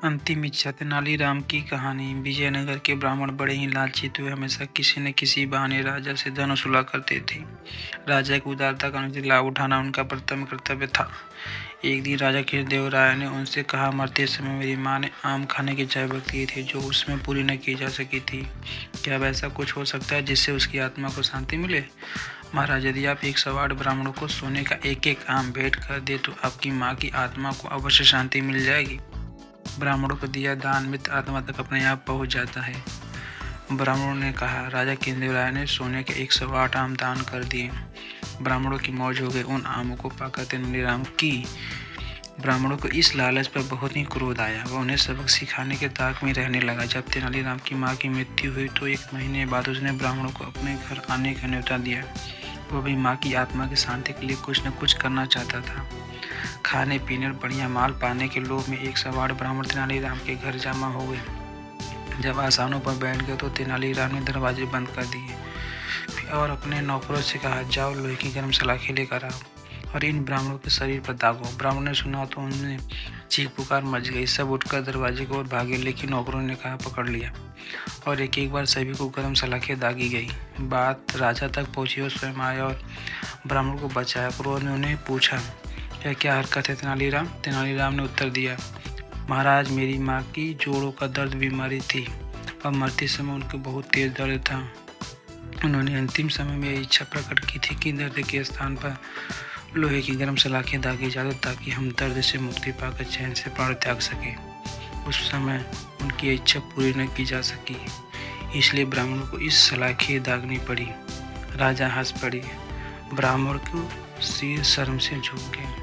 अंतिम इच्छा तेनालीराम की कहानी। विजयनगर के ब्राह्मण बड़े ही लालचित हुए, हमेशा किसी न किसी बहाने राजा से धन वसूला करते थे। राजा की उदारता का अनुचित लाभ उठाना उनका प्रथम कर्तव्य था। एक दिन राजा कृष्णदेव राय ने उनसे कहा, मरते समय मेरी माँ ने आम खाने की चाय की थी जो उसमें पूरी न की जा सकी थी। क्या अब ऐसा कुछ हो सकता है जिससे उसकी आत्मा को शांति मिले? महाराज, यदि आप 108 ब्राह्मणों को सोने का एक एक आम भेंट कर दे तो आपकी माँ की आत्मा को अवश्य शांति मिल जाएगी। ब्राह्मणों को दिया दान मित्र आत्मा तक अपने आप पहुंच जाता है। ब्राह्मणों ने कहा। राजा कृष्णदेव राय ने सोने के 108 आम दान कर दिए। ब्राह्मणों की मौज हो गई। उन आमों को पाकर तेनालीराम की ब्राह्मणों को इस लालच पर बहुत ही क्रोध आया। वह उन्हें सबक सिखाने के ताक में रहने लगा। जब तेनालीराम की माँ की मृत्यु हुई तो 1 महीने बाद उसने ब्राह्मणों को अपने घर आने का न्योता दिया। वह भी माँ की आत्मा की शांति के लिए कुछ न कुछ करना चाहता था। खाने पीने और बढ़िया माल पाने के लोभ में 108 ब्राह्मण तेनालीराम के घर जमा हो गए। जब आसानों पर बैठ गए तो तेनालीराम ने दरवाजे बंद कर दिए और अपने नौकरों से कहा, जाओ लोहे की गर्म सलाखें लेकर आओ और इन ब्राह्मणों के शरीर पर दागो। ब्राह्मणों ने सुना तो उन्हें चीख पुकार मच गई। सब उठकर दरवाजे की ओर भागे, लेकिन नौकरों ने कहा, पकड़ लिया और एक एक बार सभी को गर्म सलाखें दागी गई। बात राजा तक पहुंची और स्वयं आया और ब्राह्मण को बचाया। क्रोध ने उन्हें पूछा, क्या हरकत है तेनालीराम? तेनालीराम ने उत्तर दिया, महाराज, मेरी माँ की जोड़ों का दर्द बीमारी थी और मरते समय उनको बहुत तेज दर्द था। उन्होंने अंतिम समय में इच्छा प्रकट की थी कि दर्द के स्थान पर लोहे की गर्म सलाखें दागी जाए ताकि हम दर्द से मुक्ति पाकर चैन से प्राण त्याग सके। उस समय उनकी इच्छा पूरी न की जा सकी, इसलिए ब्राह्मणों को इस सलाखें दागनी पड़ी। राजा हंस पड़ी। ब्राह्मण को सिर शर्म से झुक गए।